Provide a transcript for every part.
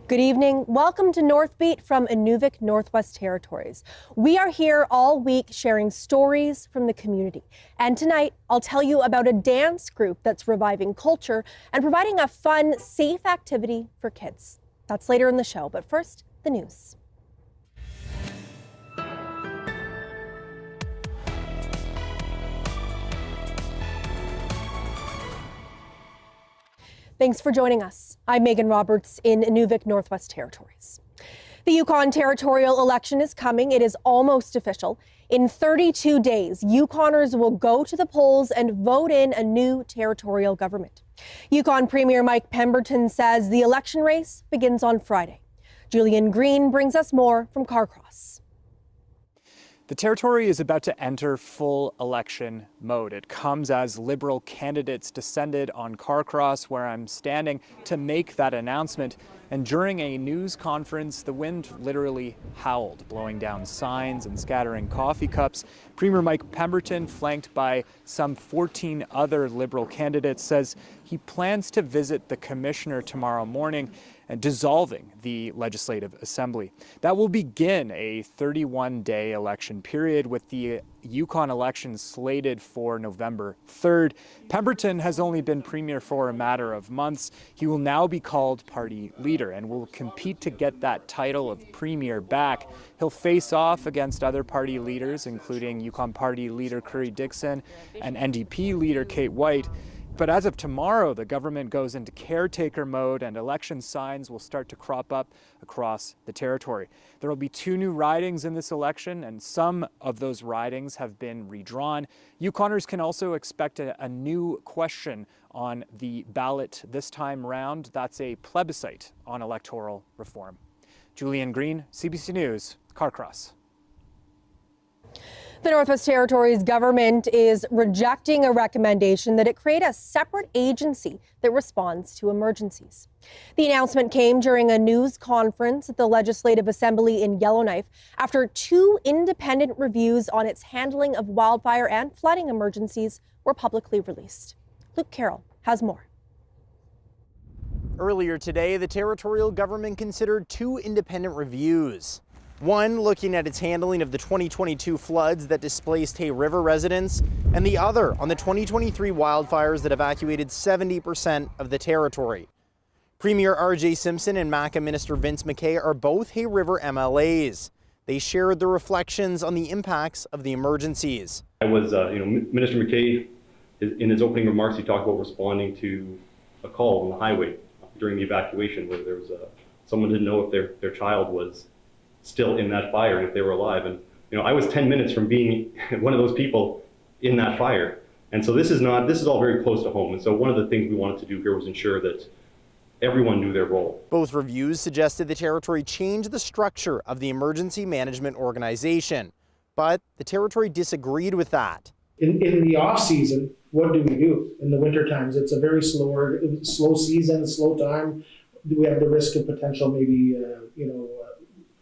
Good evening. Welcome to Northbeat from Nunavut, Northwest Territories. We are here all week sharing stories from the community. And tonight, I'll tell you about a dance group that's reviving culture and providing a fun, safe activity for kids. That's later in the show, but first, the news. Thanks for joining us. I'm Megan Roberts in Nunavut, Northwest Territories. The Yukon territorial election is coming. It is almost official. In 32 days, Yukoners will go to the polls and vote in a new territorial government. Yukon Premier Mike Pemberton says the election race begins on Friday. Julian Green brings us more from Carcross. The territory is about to enter full election mode. It comes as Liberal candidates descended on Carcross, where I'm standing, to make that announcement. And during a news conference, the wind literally howled, blowing down signs and scattering coffee cups. Premier Mike Pemberton, flanked by some 14 other Liberal candidates, says he plans to visit the commissioner tomorrow morning and dissolving the Legislative Assembly. That will begin a 31-day election period, with the Yukon election slated for November 3rd. Pemberton has only been premier for a matter of months. He will now be called party leader and will compete to get that title of premier back. He'll face off against other party leaders, including Yukon party leader Curry Dixon and NDP leader Kate White. But as of tomorrow, the government goes into caretaker mode and election signs will start to crop up across the territory. There will be 2 new ridings in this election, and some of those ridings have been redrawn. Yukoners can also expect a new question on the ballot this time round. That's a plebiscite on electoral reform. Julian Green, CBC News, Carcross. The Northwest Territories government is rejecting a recommendation that it create a separate agency that responds to emergencies. The announcement came during a news conference at the Legislative Assembly in Yellowknife after 2 independent reviews on its handling of wildfire and flooding emergencies were publicly released. Luke Carroll has more. Earlier today, the territorial government considered 2 independent reviews. One looking at its handling of the 2022 floods that displaced Hay River residents, and the other on the 2023 wildfires that evacuated 70% of the territory. Premier R.J. Simpson and MACA Minister Vince McKay are both Hay River MLAs. They shared their reflections on the impacts of the emergencies. Minister McKay, in his opening remarks, he talked about responding to a call on the highway during the evacuation where there was someone didn't know if their child was still in that fire and if they were alive. And I was 10 minutes from being one of those people in that fire. And so this is all very close to home. And so one of the things we wanted to do here was ensure that everyone knew their role. Both reviews suggested the territory change the structure of the emergency management organization, but the territory disagreed with that. In the off season, what do we do? In the winter times, it's a very slow season, slow time. We have the risk of potential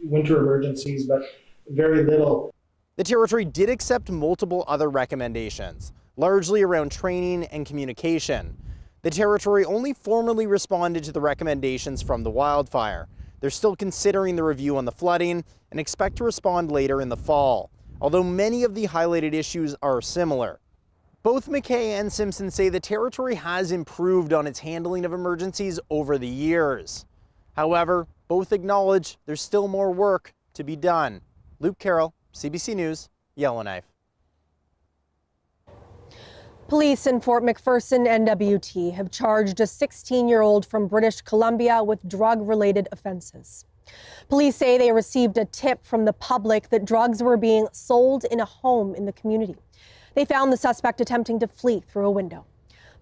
winter emergencies, but very little. The territory did accept multiple other recommendations, largely around training and communication. The territory only formally responded to the recommendations from the wildfire. They're still considering the review on the flooding and expect to respond later in the fall, although many of the highlighted issues are similar. Both McKay and Simpson say the territory has improved on its handling of emergencies over the years. However, both acknowledge there's still more work to be done. Luke Carroll, CBC News, Yellowknife. Police in Fort McPherson, NWT, have charged a 16-year-old from British Columbia with drug-related offenses. Police say they received a tip from the public that drugs were being sold in a home in the community. They found the suspect attempting to flee through a window.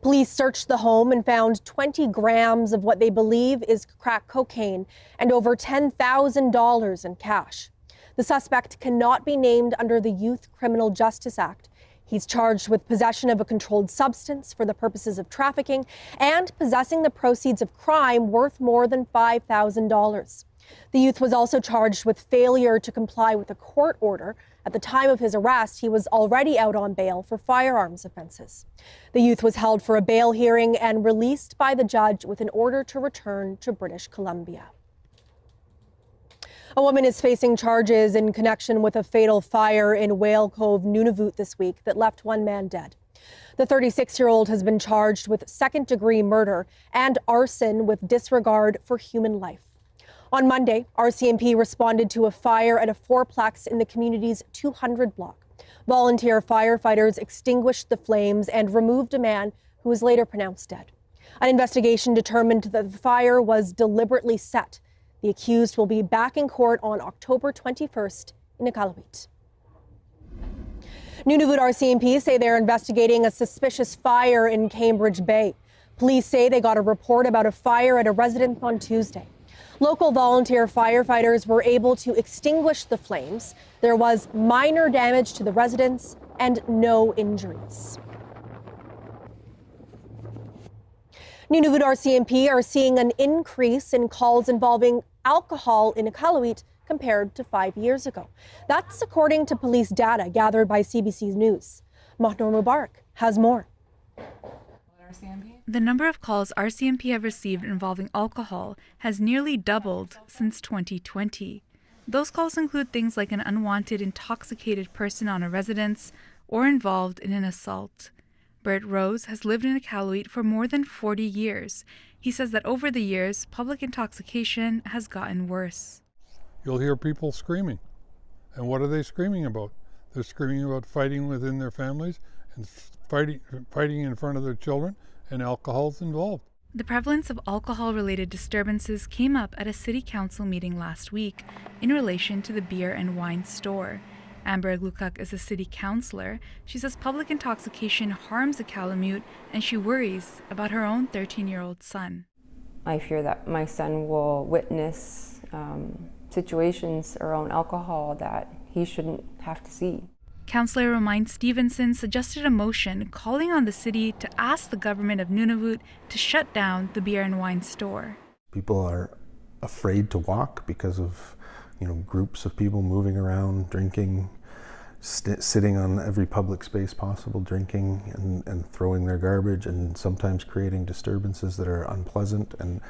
Police searched the home and found 20 grams of what they believe is crack cocaine and over $10,000 in cash. The suspect cannot be named under the Youth Criminal Justice Act. He's charged with possession of a controlled substance for the purposes of trafficking and possessing the proceeds of crime worth more than $5,000. The youth was also charged with failure to comply with a court order. At the time of his arrest, he was already out on bail for firearms offenses. The youth was held for a bail hearing and released by the judge with an order to return to British Columbia. A woman is facing charges in connection with a fatal fire in Whale Cove, Nunavut this week that left one man dead. The 36-year-old has been charged with second-degree murder and arson with disregard for human life. On Monday, RCMP responded to a fire at a fourplex in the community's 200 block. Volunteer firefighters extinguished the flames and removed a man who was later pronounced dead. An investigation determined that the fire was deliberately set. The accused will be back in court on October 21st in Iqaluit. Nunavut RCMP say they're investigating a suspicious fire in Cambridge Bay. Police say they got a report about a fire at a residence on Tuesday. Local volunteer firefighters were able to extinguish the flames. There was minor damage to the residence and no injuries. Nunavut RCMP are seeing an increase in calls involving alcohol in Iqaluit compared to 5 years ago. That's according to police data gathered by CBC News. Mahnur Mubarak has more. The number of calls RCMP have received involving alcohol has nearly doubled since 2020. Those calls include things like an unwanted intoxicated person on a residence or involved in an assault. Bert Rose has lived in Iqaluit for more than 40 years. He says that over the years, public intoxication has gotten worse. You'll hear people screaming. And what are they screaming about? They're screaming about fighting within their families and fighting in front of their children, and alcohol's involved. The prevalence of alcohol-related disturbances came up at a city council meeting last week in relation to the beer and wine store. Amber Iqaluit is a city councillor. She says public intoxication harms Iqaluit and she worries about her own 13-year-old son. I fear that my son will witness situations around alcohol that he shouldn't have to see. Councillor Romain Stevenson suggested a motion calling on the city to ask the government of Nunavut to shut down the beer and wine store. People are afraid to walk because of, groups of people moving around, drinking, sitting on every public space possible, drinking and throwing their garbage, and sometimes creating disturbances that are unpleasant and,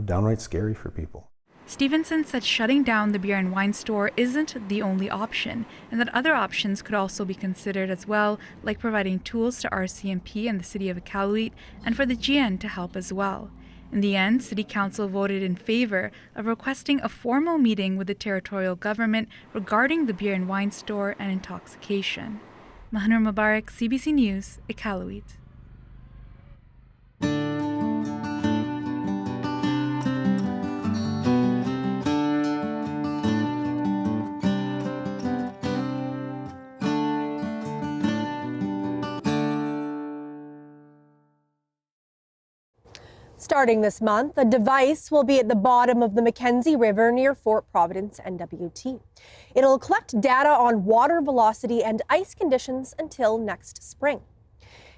downright scary for people. Stevenson said shutting down the beer and wine store isn't the only option, and that other options could also be considered as well, like providing tools to RCMP and the city of Iqaluit, and for the GN to help as well. In the end, City Council voted in favor of requesting a formal meeting with the territorial government regarding the beer and wine store and intoxication. Mahnur Mubarak, CBC News, Iqaluit. Starting this month, a device will be at the bottom of the Mackenzie River near Fort Providence, NWT. It'll collect data on water velocity and ice conditions until next spring.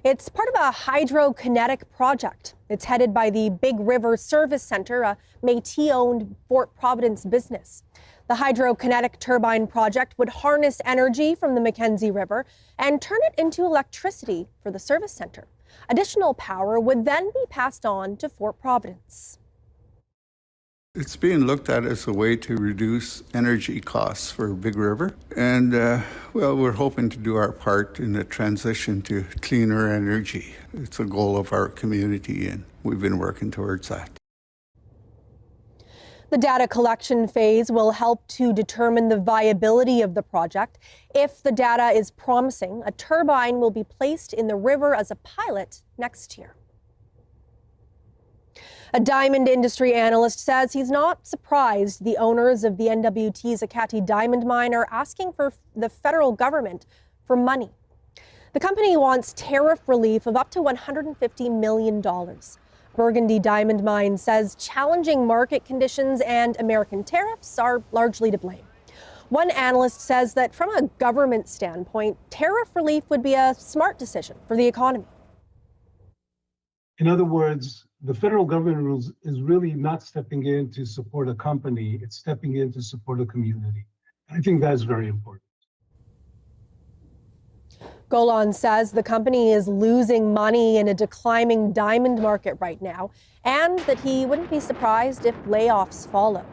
It's part of a hydrokinetic project. It's headed by the Big River Service Center, a Métis-owned Fort Providence business. The hydrokinetic turbine project would harness energy from the Mackenzie River and turn it into electricity for the service center. Additional power would then be passed on to Fort Providence. It's being looked at as a way to reduce energy costs for Big River. And, we're hoping to do our part in the transition to cleaner energy. It's a goal of our community, and we've been working towards that. The data collection phase will help to determine the viability of the project. If the data is promising, a turbine will be placed in the river as a pilot next year. A diamond industry analyst says he's not surprised the owners of the NWT's Ekati diamond mine are asking for the federal government for money. The company wants tariff relief of up to $150 million. Burgundy Diamond Mine says challenging market conditions and American tariffs are largely to blame. One analyst says that from a government standpoint, tariff relief would be a smart decision for the economy. In other words, the federal government is really not stepping in to support a company, it's stepping in to support a community. I think that's very important. Golan says the company is losing money in a declining diamond market right now, and that he wouldn't be surprised if layoffs followed.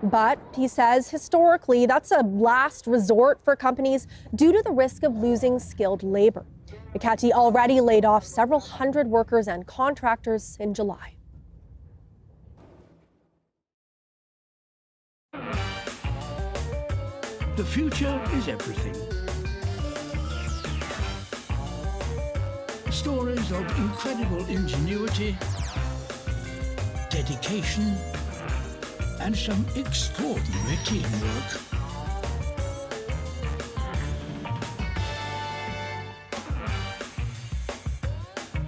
But he says historically, that's a last resort for companies due to the risk of losing skilled labor. Iqaluit already laid off several hundred workers and contractors in July. The future is everything. Stories of incredible ingenuity, dedication, and some extraordinary teamwork.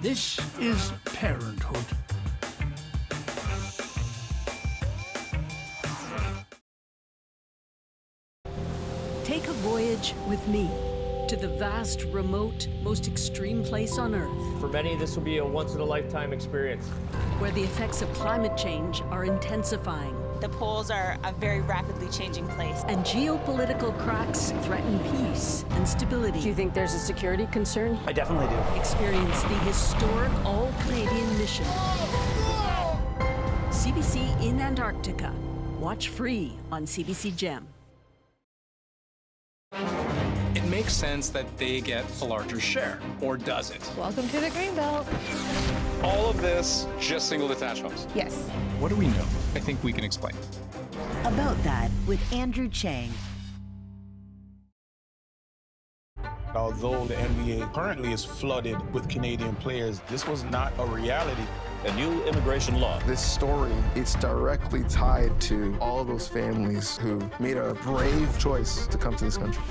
This is parenthood. Take a voyage with me to the vast, remote, most extreme place on Earth. For many, this will be a once-in-a-lifetime experience. Where the effects of climate change are intensifying. The poles are a very rapidly changing place. And geopolitical cracks threaten peace and stability. Do you think there's a security concern? I definitely do. Experience the historic all-Canadian mission. CBC in Antarctica. Watch free on CBC Gem. It makes sense that they get a larger share, or does it? Welcome to the Greenbelt. All of this, just single detached homes? Yes. What do we know? I think we can explain. About that with Andrew Chang. Although the NBA currently is flooded with Canadian players, this was not a reality. A new immigration law. This story, it's directly tied to all those families who made a brave choice to come to this country.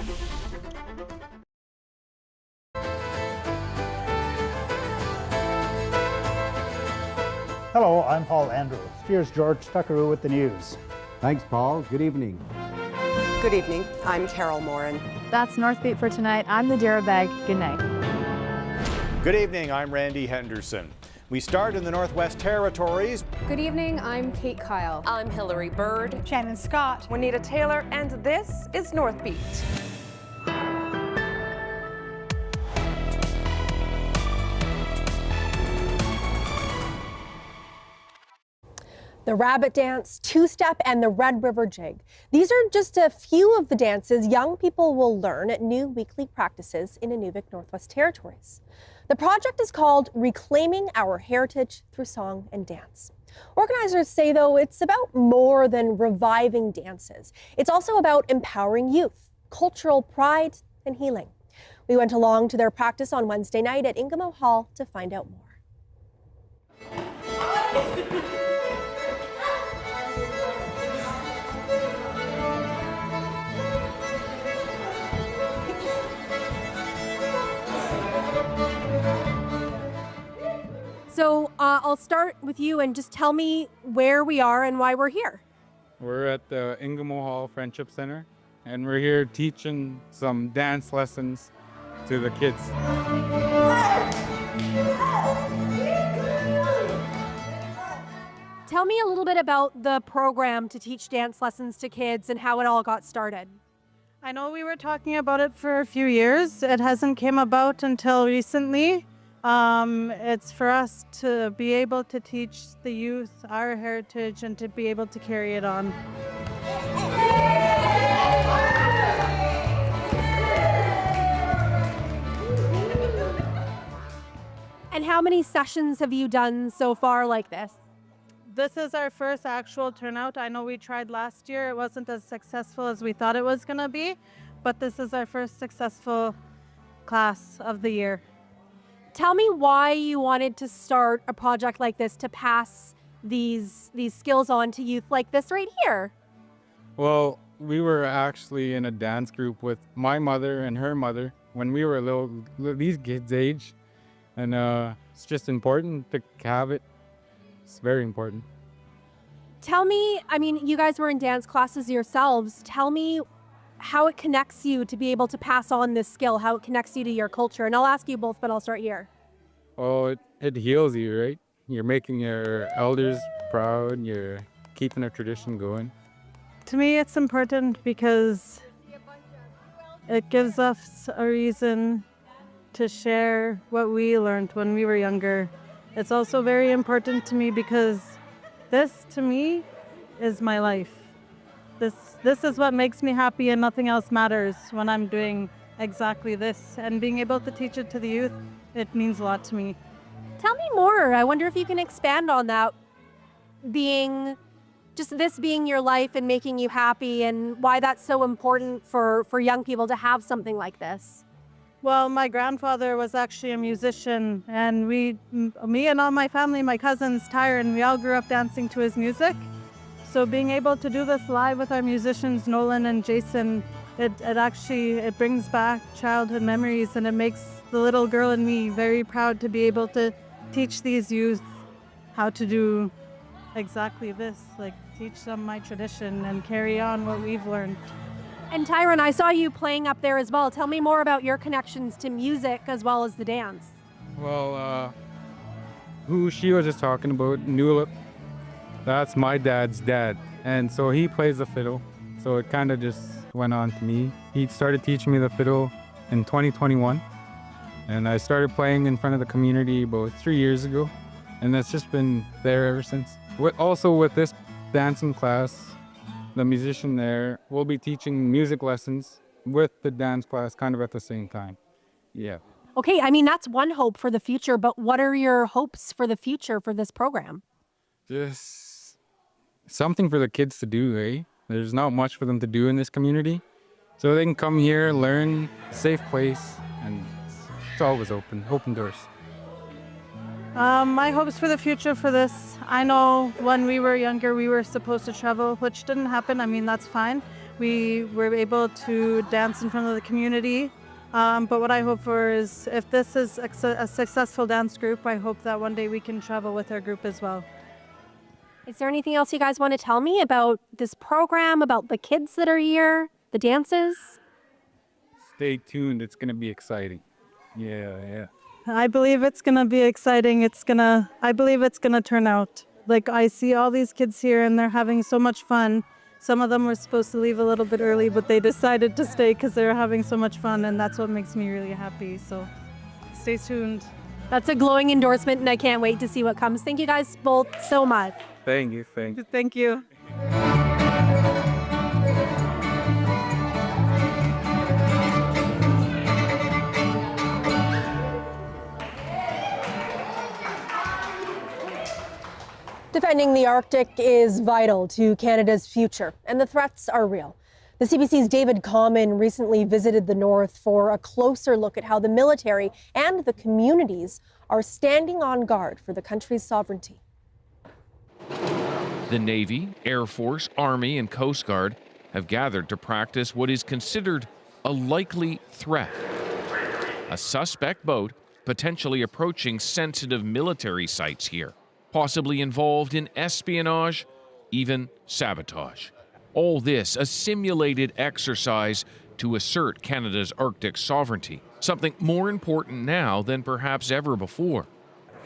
Hello, I'm Paul Andrews. Here's George Tuckeroo with the news. Thanks, Paul. Good evening. Good evening. I'm Carol Morin. That's Northbeat for tonight. I'm Nadira Beg. Good night. Good evening. I'm Randy Henderson. We start in the Northwest Territories. Good evening. I'm Kate Kyle. I'm Hillary Bird. Shannon Scott. Juanita Taylor. And this is Northbeat. The rabbit dance, two-step, and the Red River jig. These are just a few of the dances young people will learn at new weekly practices in Nunavut, Northwest Territories. The project is called Reclaiming Our Heritage Through Song and Dance. Organizers say, though, it's about more than reviving dances. It's also about empowering youth, cultural pride, and healing. We went along to their practice on Wednesday night at Ingamo Hall to find out more. So I'll start with you and just tell me where we are and why we're here. We're at the Ingamo Hall Friendship Center, and we're here teaching some dance lessons to the kids. Tell me a little bit about the program to teach dance lessons to kids and how it all got started. I know we were talking about it for a few years. It hasn't came about until recently. It's for us to be able to teach the youth our heritage and to be able to carry it on. And how many sessions have you done so far like this? This is our first actual turnout. I know we tried last year. It wasn't as successful as we thought it was going to be, but this is our first successful class of the year. Tell me why you wanted to start a project like this to pass these skills on to youth like this right here. Well, we were actually in a dance group with my mother and her mother when we were these kids' age, and it's just important to have it. It's very important. Tell me, I mean, you guys were in dance classes yourselves. Tell me how it connects you to be able to pass on this skill, how it connects you to your culture. And I'll ask you both, but I'll start here. Oh, it heals you, right? You're making your elders proud. You're keeping a tradition going. To me, it's important because it gives us a reason to share what we learned when we were younger. It's also very important to me because this, to me, is my life. this is what makes me happy, and nothing else matters when I'm doing exactly this. And being able to teach it to the youth, it means a lot to me. Tell me more. I wonder if you can expand on that, being your life and making you happy, and why that's so important for young people to have something like this. Well, my grandfather was actually a musician, and me and all my family, my cousins, Tyron, we all grew up dancing to his music. So being able to do this live with our musicians, Nolan and Jason, it brings back childhood memories, and it makes the little girl in me very proud to be able to teach these youth how to do exactly this, like teach them my tradition and carry on what we've learned. And Tyron, I saw you playing up there as well. Tell me more about your connections to music as well as the dance. Well, who she was just talking about, Nunavut, that's my dad's dad. And so he plays the fiddle. So it kind of just went on to me. He started teaching me the fiddle in 2021. And I started playing in front of the community about 3 years ago. And that's just been there ever since. Also with this dancing class, the musician there will be teaching music lessons with the dance class kind of at the same time. Yeah. Okay, I mean, that's one hope for the future, but what are your hopes for the future for this program? Just something for the kids to do, eh? There's not much for them to do in this community. So they can come here, learn, safe place, and it's always open doors. My hopes for the future for this, I know when we were younger, we were supposed to travel, which didn't happen. I mean, that's fine. We were able to dance in front of the community. But what I hope for is, if this is a successful dance group, I hope that one day we can travel with our group as well. Is there anything else you guys want to tell me about this program, about the kids that are here, the dances? Stay tuned. It's going to be exciting. Yeah. I believe it's going to be exciting. I believe it's going to turn out. Like, I see all these kids here and they're having so much fun. Some of them were supposed to leave a little bit early, but they decided to stay because they were having so much fun, and that's what makes me really happy. So stay tuned. That's a glowing endorsement, and I can't wait to see what comes. Thank you guys both so much. Thank you. Thank you. Defending the Arctic is vital to Canada's future, and the threats are real. The CBC's David Common recently visited the North for a closer look at how the military and the communities are standing on guard for the country's sovereignty. The Navy, Air Force, Army, and Coast Guard have gathered to practice what is considered a likely threat. A suspect boat potentially approaching sensitive military sites here, possibly involved in espionage, even sabotage. All this a simulated exercise to assert Canada's Arctic sovereignty, something more important now than perhaps ever before.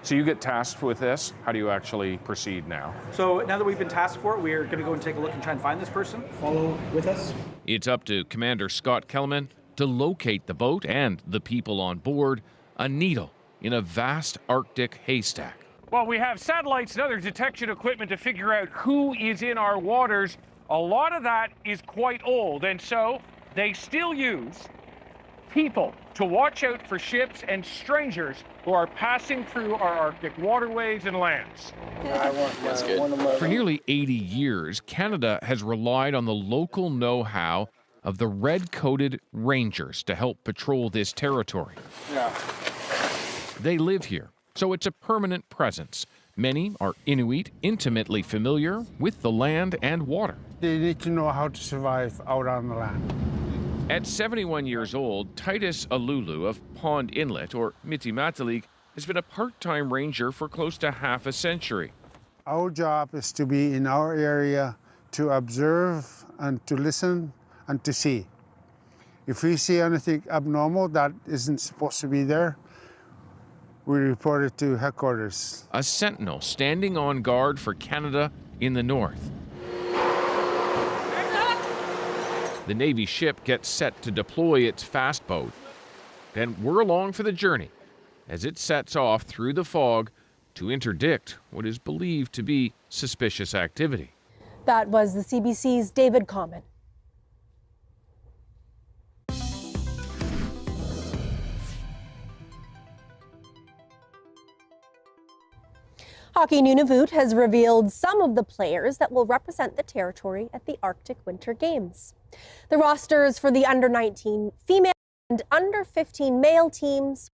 So you get tasked with this. How do you actually proceed now? So now that we've been tasked for it, we're going to go and take a look and try and find this person. Follow with us. It's up to Commander Scott Kellerman to locate the boat and the people on board, a needle in a vast Arctic haystack. Well, we have satellites and other detection equipment to figure out who is in our waters. A lot of that is quite old, and so they still use people to watch out for ships and strangers who are passing through our Arctic waterways and lands. That's good. For nearly 80 years, Canada has relied on the local know-how of the red-coated rangers to help patrol this territory. Yeah. They live here, so it's a permanent presence. Many are Inuit, intimately familiar with the land and water. They need to know how to survive out on the land. At 71 years old, Titus Alulu of Pond Inlet, or Mitimatalik, has been a part-time ranger for close to half a century. Our job is to be in our area to observe and to listen and to see. If we see anything abnormal that isn't supposed to be there, we report it to headquarters. A sentinel standing on guard for Canada in the north. The Navy ship gets set to deploy its fast boat. Then we're along for the journey as it sets off through the fog to interdict what is believed to be suspicious activity. That was the CBC's David Common. Hockey Nunavut has revealed some of the players that will represent the territory at the Arctic Winter Games. The rosters for the under-19 female and under-15 male teams.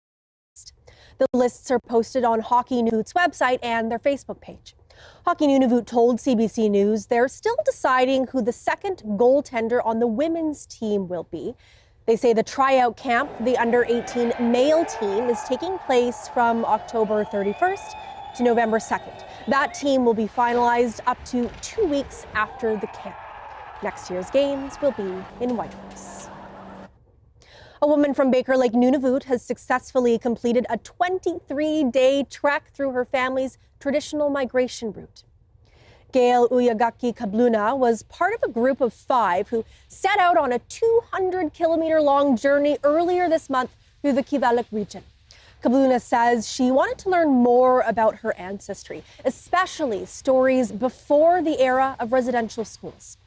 The lists are posted on Hockey Nunavut's website and their Facebook page. Hockey Nunavut told CBC News they're still deciding who the second goaltender on the women's team will be. They say the tryout camp for the under-18 male team is taking place from October 31st to November 2nd. That team will be finalized up to 2 weeks after the camp. Next year's games will be in Whitehorse. A woman from Baker Lake, Nunavut has successfully completed a 23-day trek through her family's traditional migration route. Gail Uyagaki Kabluna was part of a group of 5 who set out on a 200-kilometer-long journey earlier this month through the Kivalliq region. Kabluna says she wanted to learn more about her ancestry, especially stories before the era of residential schools.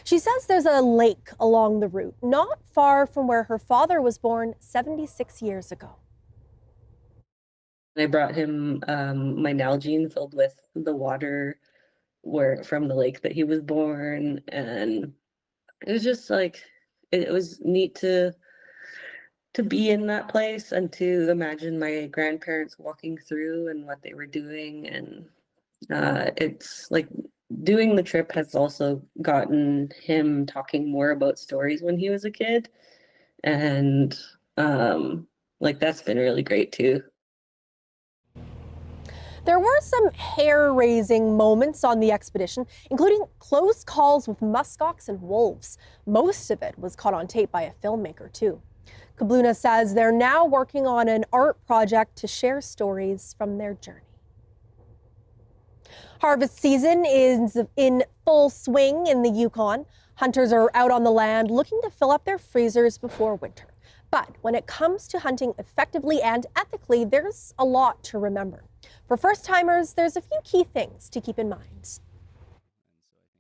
She says there's a lake along the route, not far from where her father was born 76 years ago. I brought him my Nalgene filled with the water from the lake that he was born, and it was just like, it was neat to be in that place and to imagine my grandparents walking through and what they were doing. And it's like doing the trip has also gotten him talking more about stories when he was a kid. And like that's been really great too. There were some hair-raising moments on the expedition, including close calls with muskox and wolves. Most of it was caught on tape by a filmmaker too. Kabluna says they're now working on an art project to share stories from their journey. Harvest season is in full swing in the Yukon. Hunters are out on the land looking to fill up their freezers before winter. But when it comes to hunting effectively and ethically, there's a lot to remember. For first-timers, there's a few key things to keep in mind.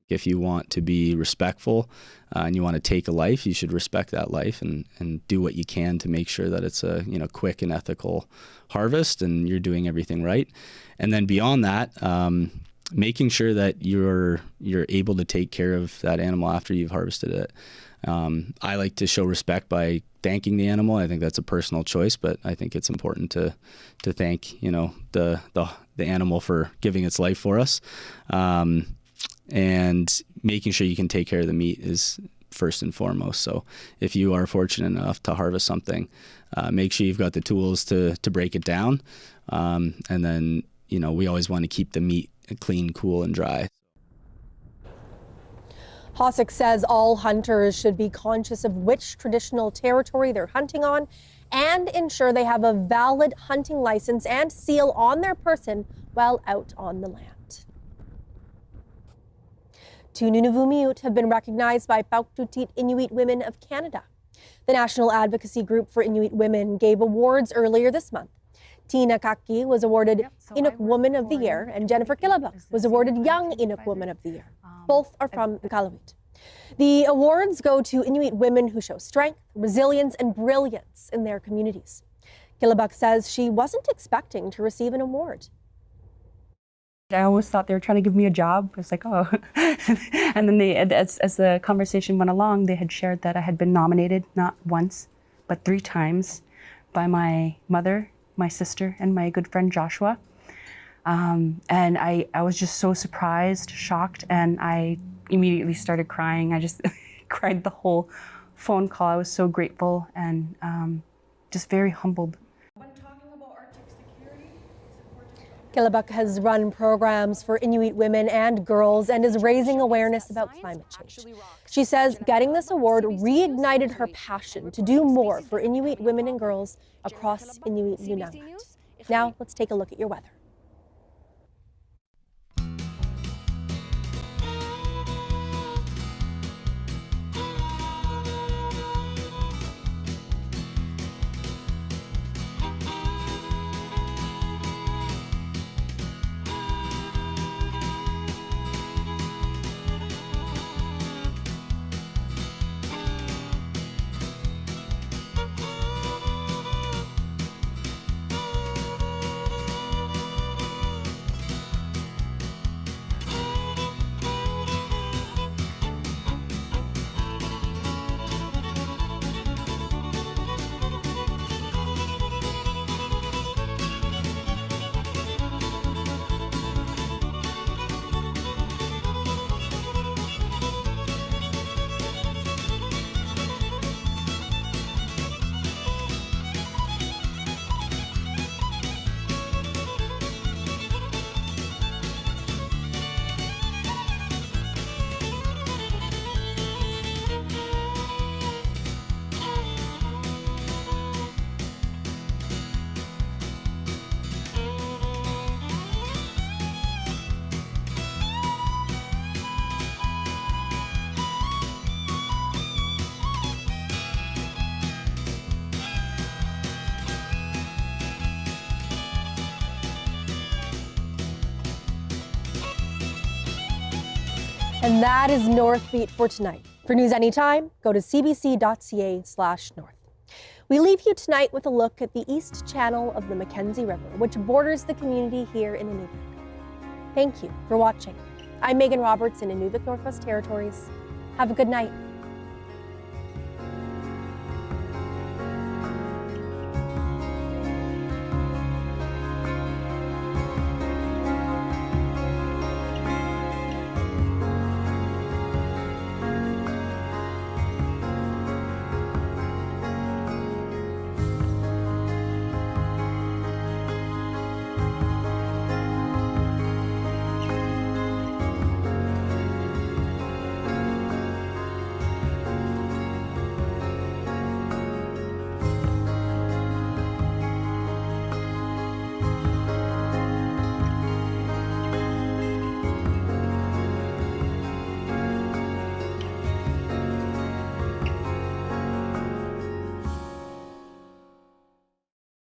If you want to be respectful and you want to take a life, you should respect that life and do what you can to make sure that it's a quick and ethical harvest and you're doing everything right. And then beyond that, making sure that you're able to take care of that animal after you've harvested it. I like to show respect by thanking the animal. I think that's a personal choice, but I think it's important to thank the animal for giving its life for us. And making sure you can take care of the meat is first and foremost. So if you are fortunate enough to harvest something, make sure you've got the tools to break it down. And then, we always want to keep the meat clean, cool, and dry. Hossack says all hunters should be conscious of which traditional territory they're hunting on and ensure they have a valid hunting license and seal on their person while out on the land. 2 Nunavut Miut have been recognized by Pauktutit Inuit Women of Canada. The National Advocacy Group for Inuit Women gave awards earlier this month. Tina Kaki was awarded Inuk Woman of the Year, and Jennifer Killabuk was awarded Young Inuk Woman of the Year. Both are from Iqaluit. The awards go to Inuit women who show strength, resilience, and brilliance in their communities. Killabuk says she wasn't expecting to receive an award. I always thought they were trying to give me a job. I was like, oh. And then as the conversation went along, they had shared that I had been nominated not once, but 3 times by my mother, my sister, and my good friend Joshua. And I was just so surprised, shocked, and I immediately started crying. I just cried the whole phone call. I was so grateful and just very humbled. Killabuk has run programs for Inuit women and girls and is raising awareness about climate change. She says getting this award reignited her passion to do more for Inuit women and girls across Inuit Nunavut. Now let's take a look at your weather. And that is Northbeat for tonight. For news anytime, go to cbc.ca/north. We leave you tonight with a look at the east channel of the Mackenzie River, which borders the community here in Nunavut. Thank you for watching. I'm Megan Roberts in Nunavut, Northwest Territories. Have a good night.